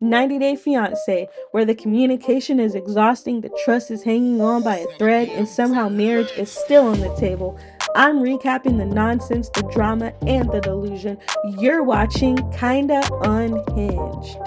90 Day Fiance, where the communication is exhausting, the trust is hanging on by a thread, and somehow marriage is still on the table. I'm recapping the nonsense, the drama, and the delusion. You're watching Kinda Unhinged.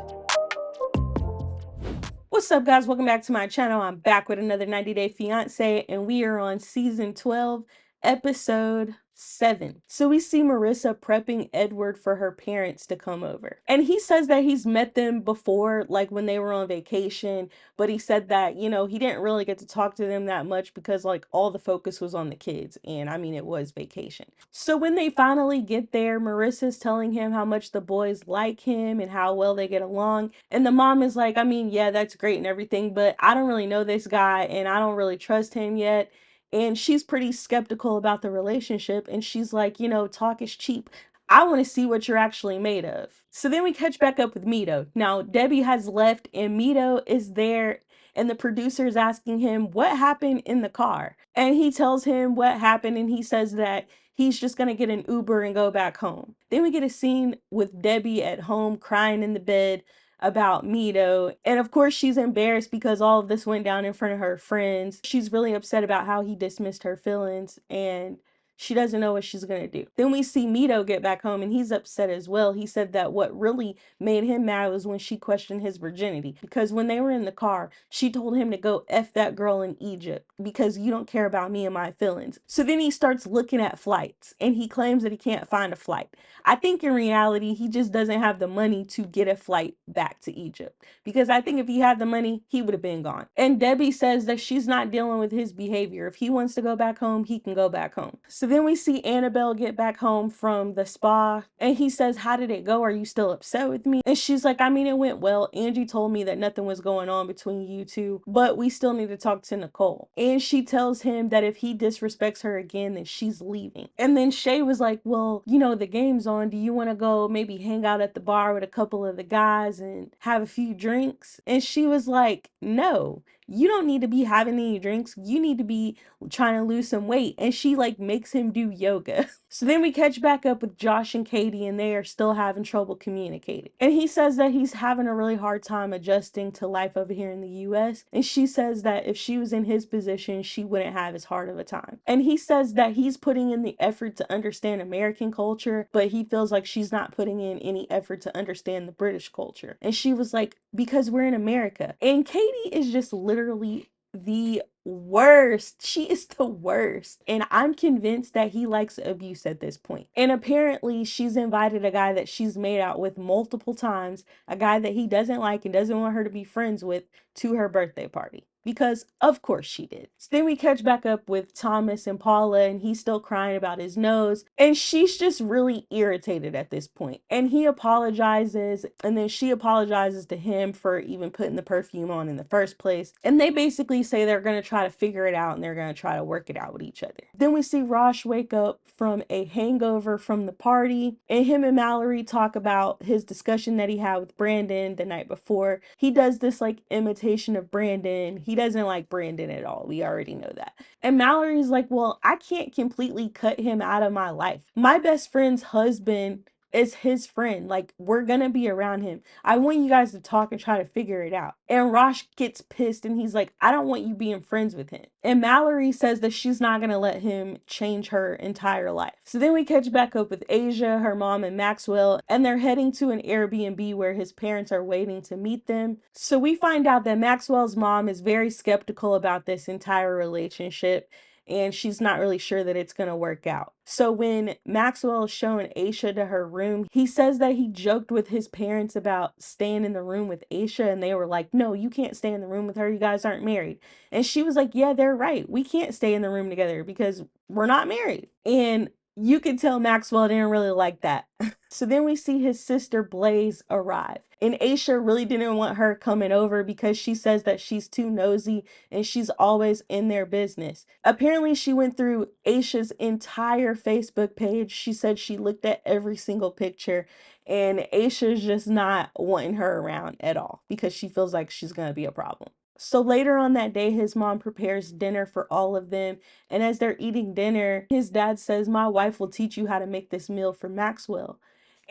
What's up, guys? Welcome back to my channel. I'm back with another 90 Day Fiance, and we are on season 12, episode 7. So we see Marissa prepping Edward for her parents to come over. And he says that he's met them before, like when they were on vacation, but he said that, he didn't really get to talk to them that much because like all the focus was on the kids. And I mean, it was vacation. So when they finally get there, Marissa's telling him how much the boys like him and how well they get along. And the mom is like, I mean, yeah, that's great and everything, but I don't really know this guy and I don't really trust him yet. And she's pretty skeptical about the relationship. And she's like, talk is cheap. I want to see what you're actually made of. So then we catch back up with Mito. Now, Debbie has left and Mito is there, and the producer is asking him what happened in the car. And he tells him what happened, and he says that he's just gonna get an Uber and go back home. Then we get a scene with Debbie at home crying in the bed about Mito. And of course, she's embarrassed because all of this went down in front of her friends. She's really upset about how he dismissed her feelings and she doesn't know what she's gonna do. Then we see Mito get back home and he's upset as well. He said that what really made him mad was when she questioned his virginity. Because when they were in the car, she told him to go F that girl in Egypt because you don't care about me and my feelings. So then he starts looking at flights and he claims that he can't find a flight. I think in reality, he just doesn't have the money to get a flight back to Egypt. Because I think if he had the money, he would have been gone. And Debbie says that she's not dealing with his behavior. If he wants to go back home, he can go back home. So then we see Annabelle get back home from the spa and he says, how did it go? Are you still upset with me? And she's like, I mean, it went well. Angie told me that nothing was going on between you two, but we still need to talk to Nicole. And she tells him that if he disrespects her again, then she's leaving. And then Shay was like, well, the game's on. Do you want to go maybe hang out at the bar with a couple of the guys and have a few drinks? And she was like, no, you don't need to be having any drinks. You need to be trying to lose some weight. And she like makes him do yoga. So then we catch back up with Josh and Katie and they are still having trouble communicating. And he says that he's having a really hard time adjusting to life over here in the US. And she says that if she was in his position, she wouldn't have as hard of a time. And he says that he's putting in the effort to understand American culture, but he feels like she's not putting in any effort to understand the British culture. And she was like, because we're in America. And Katie is just literally the worst. She is the worst. And I'm convinced that he likes abuse at this point. And apparently she's invited a guy that she's made out with multiple times, a guy that he doesn't like and doesn't want her to be friends with, to her birthday party. Because of course she did. So then we catch back up with Thomas and Paula and he's still crying about his nose. And she's just really irritated at this point. And he apologizes and then she apologizes to him for even putting the perfume on in the first place. And they basically say they're going to try to figure it out and they're going to try to work it out with each other. Then we see Rosh wake up from a hangover from the party and him and Mallory talk about his discussion that he had with Brandon the night before. He does this like imitation of Brandon. He doesn't like Brandon at all. We already know that. And Mallory's like, well, I can't completely cut him out of my life. My best friend's husband is his friend. Like, we're gonna be around him. I want you guys to talk and try to figure it out. And Rosh gets pissed and he's like, I don't want you being friends with him. And Mallory says that she's not gonna let him change her entire life. So then we catch back up with Asia, her mom, and Maxwell, and they're heading to an Airbnb where his parents are waiting to meet them. So we find out that Maxwell's mom is very skeptical about this entire relationship and she's not really sure that it's gonna work out. So when Maxwell is showing Aisha to her room, he says that he joked with his parents about staying in the room with Aisha and they were like, no, you can't stay in the room with her, you guys aren't married. And she was like, yeah, they're right, we can't stay in the room together because we're not married. And you could tell Maxwell didn't really like that. So then we see his sister Blaze arrive. And Aisha really didn't want her coming over because she says that she's too nosy and she's always in their business. Apparently, she went through Aisha's entire Facebook page. She said she looked at every single picture and Aisha's just not wanting her around at all because she feels like she's going to be a problem. So later on that day, his mom prepares dinner for all of them. And as they're eating dinner, his dad says, my wife will teach you how to make this meal for Maxwell.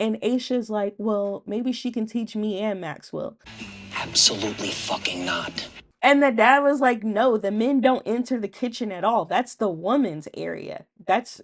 And Aisha's like, well, maybe she can teach me and Maxwell. Absolutely fucking not. And the dad was like, no, the men don't enter the kitchen at all. That's the woman's area.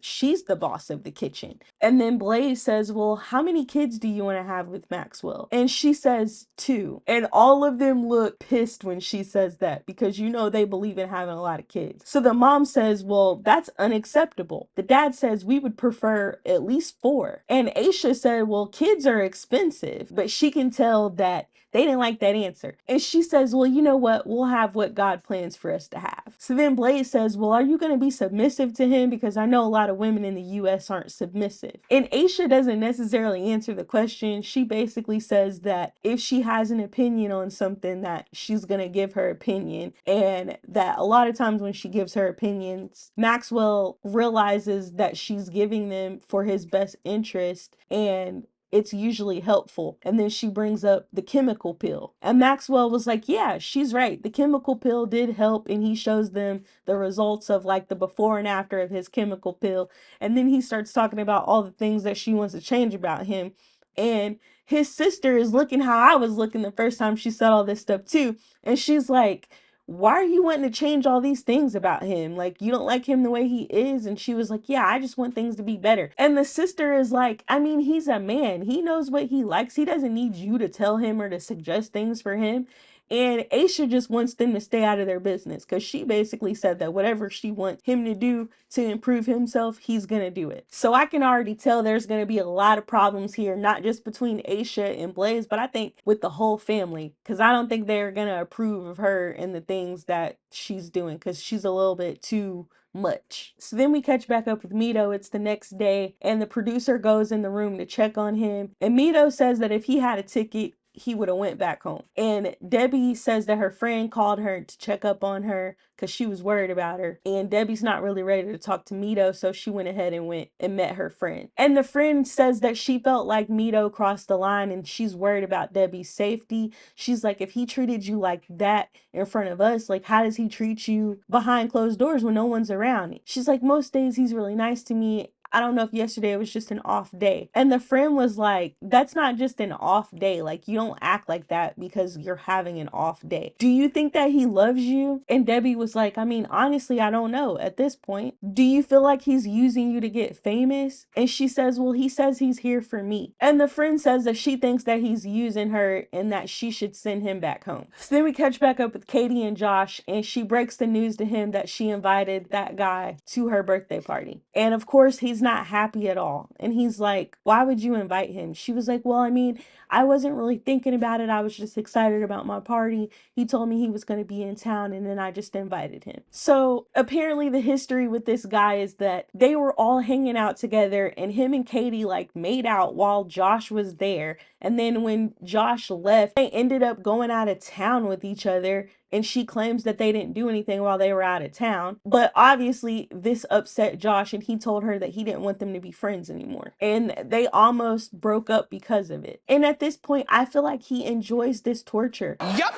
She's the boss of the kitchen. And then Blaze says, well, how many kids do you want to have with Maxwell? And she says 2. And all of them look pissed when she says that, because you know they believe in having a lot of kids. So the mom says, well, that's unacceptable. The dad says, we would prefer at least 4. And Aisha said, well, kids are expensive, but she can tell that they didn't like that answer. And she says, well, you know what? We'll have what God plans for us to have. So then Blaze says, well, are you going to be submissive to him? Because I know a lot of women in the US aren't submissive. And Aisha doesn't necessarily answer the question. She basically says that if she has an opinion on something, that she's going to give her opinion. And that a lot of times when she gives her opinions, Maxwell realizes that she's giving them for his best interest, and it's usually helpful. And then she brings up the chemical pill. And Maxwell was like, yeah, she's right. The chemical pill did help. And he shows them the results of like the before and after of his chemical pill. And then he starts talking about all the things that she wants to change about him. And his sister is looking how I was looking the first time she said all this stuff too. And she's like, why are you wanting to change all these things about him? Like, you don't like him the way he is? And she was like, yeah, I just want things to be better. And the sister is like, I mean, he's a man. He knows what he likes. He doesn't need you to tell him or to suggest things for him. And Aisha just wants them to stay out of their business, because she basically said that whatever she wants him to do to improve himself, he's going to do it. So I can already tell there's going to be a lot of problems here, not just between Aisha and Blaze, but I think with the whole family, because I don't think they're going to approve of her and the things that she's doing, because she's a little bit too much. So then we catch back up with Mito. It's the next day, and the producer goes in the room to check on him. And Mito says that if he had a ticket, he would have went back home. And Debbie says that her friend called her to check up on her because she was worried about her. And Debbie's not really ready to talk to Mito, so she went ahead and went and met her friend. And the friend says that she felt like Mito crossed the line and she's worried about Debbie's safety. She's like, if he treated you like that in front of us, like, how does he treat you behind closed doors when no one's around? She's like, most days he's really nice to me. I don't know if yesterday was just an off day. And the friend was like, that's not just an off day. Like, you don't act like that because you're having an off day. Do you think that he loves you? And Debbie was like, I mean, honestly, I don't know at this point. Do you feel like he's using you to get famous? And she says, well, he says he's here for me. And the friend says that she thinks that he's using her and that she should send him back home. So then we catch back up with Katie and Josh, and she breaks the news to him that she invited that guy to her birthday party. And of course, he's not happy at all. And he's like, why would you invite him? She was like, well, I mean, I wasn't really thinking about it. I was just excited about my party. He told me he was going to be in town, and then I just invited him. So apparently the history with this guy is that they were all hanging out together, and him and Katie like made out while Josh was there. And then when Josh left, they ended up going out of town with each other. And she claims that they didn't do anything while they were out of town. But obviously this upset Josh, and he told her that he didn't want them to be friends anymore. And they almost broke up because of it. And at this point, I feel like he enjoys this torture. Yup,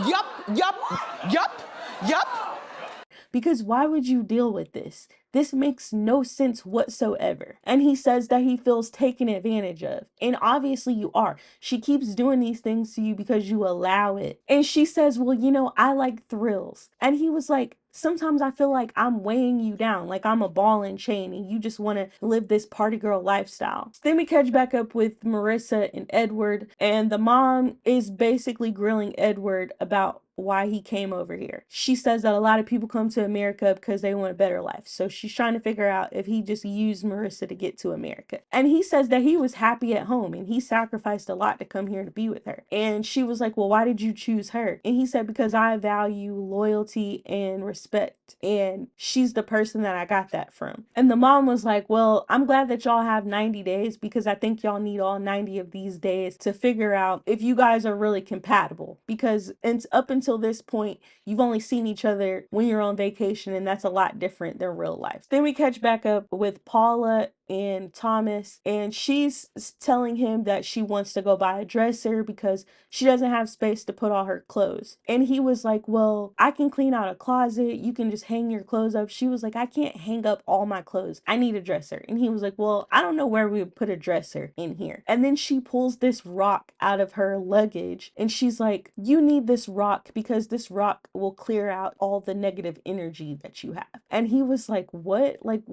yup, yup, yup, yup. Because why would you deal with this? This makes no sense whatsoever. And he says that he feels taken advantage of. And obviously you are. She keeps doing these things to you because you allow it. And she says, well, you know, I like thrills. And he was like, sometimes I feel like I'm weighing you down, like I'm a ball and chain, and you just want to live this party girl lifestyle. So then we catch back up with Marissa and Edward, and the mom is basically grilling Edward about why he came over here. She says that a lot of people come to America because they want a better life. So she's trying to figure out if he just used Marissa to get to America. And he says that he was happy at home and he sacrificed a lot to come here to be with her. And she was like, well, why did you choose her? And he said, because I value loyalty and respect. And she's the person that I got that from. And the mom was like, well, I'm glad that y'all have 90 days because I think y'all need all 90 of these days to figure out if you guys are really compatible. Because it's up until this point, you've only seen each other when you're on vacation, and that's a lot different than real life. Then we catch back up with Paula and Thomas, and she's telling him that she wants to go buy a dresser because she doesn't have space to put all her clothes. And he was like, well, I can clean out a closet. You can just hang your clothes up. She was like, I can't hang up all my clothes. I need a dresser. And he was like, well, I don't know where we would put a dresser in here. And then she pulls this rock out of her luggage and she's like, you need this rock because this rock will clear out all the negative energy that you have. And he was like, what? Like,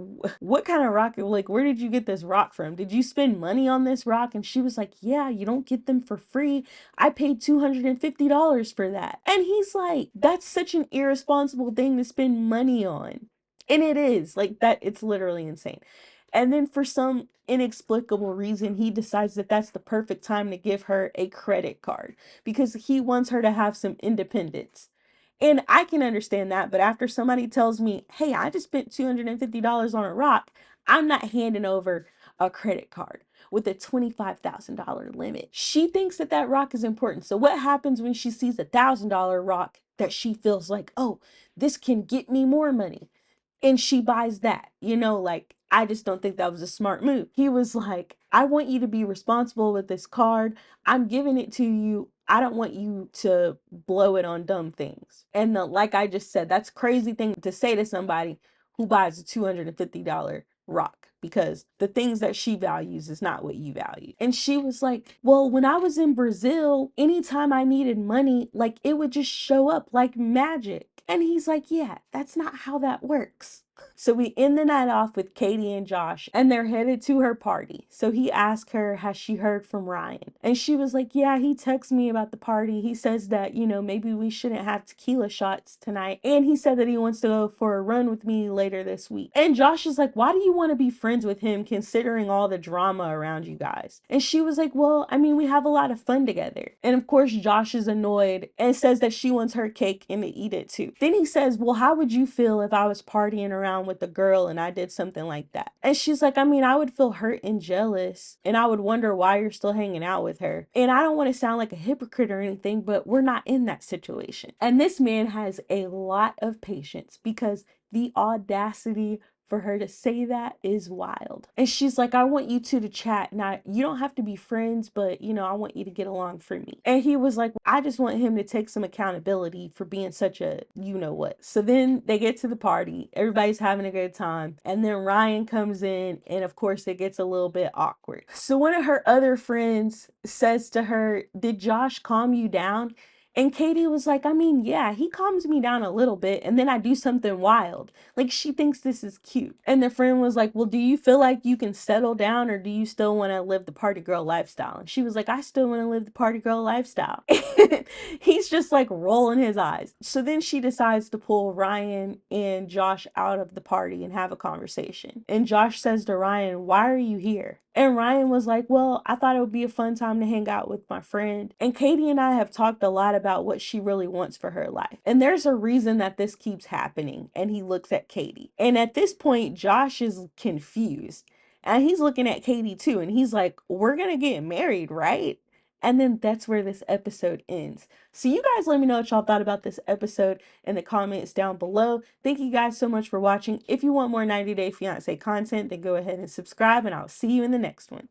what kind of rock? Like, where did you get this rock from? Did you spend money on this rock? And she was like, yeah, you don't get them for free. I paid $250 for that. And he's like, that's such an irresponsible thing to spend money on. And it is like that. It's literally insane. And then for some inexplicable reason, he decides that that's the perfect time to give her a credit card because he wants her to have some independence. And I can understand that, but after somebody tells me, hey, I just spent $250 on a rock, I'm not handing over a credit card with a $25,000 limit. She thinks that that rock is important. So what happens when she sees $1,000 rock that she feels like, oh, this can get me more money? And she buys that, like, I just don't think that was a smart move. He was like, I want you to be responsible with this card. I'm giving it to you. I don't want you to blow it on dumb things. And like I just said, that's a crazy thing to say to somebody who buys a $250 rock because the things that she values is not what you value. And she was like, well, when I was in Brazil, anytime I needed money, like it would just show up like magic. And he's like, yeah, that's not how that works. So we end the night off with Katie and Josh, and they're headed to her party. So he asked her, has she heard from Ryan? And she was like, yeah, he texted me about the party. He says that, maybe we shouldn't have tequila shots tonight. And he said that he wants to go for a run with me later this week. And Josh is like, why do you want to be friends with him considering all the drama around you guys? And she was like, well, I mean, we have a lot of fun together. And of course, Josh is annoyed and says that she wants her cake and to eat it too. Then he says, well, how would you feel if I was partying around with the girl and I did something like that? And she's like, I mean, I would feel hurt and jealous and I would wonder why you're still hanging out with her. And I don't want to sound like a hypocrite or anything, but we're not in that situation. And this man has a lot of patience because the audacity for her to say that is wild. And she's like, I want you two to chat. Now, you don't have to be friends, but I want you to get along for me. And he was like, I just want him to take some accountability for being such a what. So then they get to the party. Everybody's having a good time. And then Ryan comes in, and of course it gets a little bit awkward. So one of her other friends says to her, did Josh calm you down? And Katie was like, I mean, yeah, he calms me down a little bit and then I do something wild. Like she thinks this is cute. And the friend was like, well, do you feel like you can settle down or do you still want to live the party girl lifestyle? And she was like, I still want to live the party girl lifestyle. He's just like rolling his eyes. So then she decides to pull Ryan and Josh out of the party and have a conversation. And Josh says to Ryan, why are you here? And Ryan was like, well, I thought it would be a fun time to hang out with my friend. And Katie and I have talked a lot about what she really wants for her life. And there's a reason that this keeps happening. And he looks at Katie. And at this point, Josh is confused. And he's looking at Katie too. And he's like, we're going to get married, right? And then that's where this episode ends. So you guys let me know what y'all thought about this episode in the comments down below. Thank you guys so much for watching. If you want more 90 Day Fiancé content, then go ahead and subscribe and I'll see you in the next one.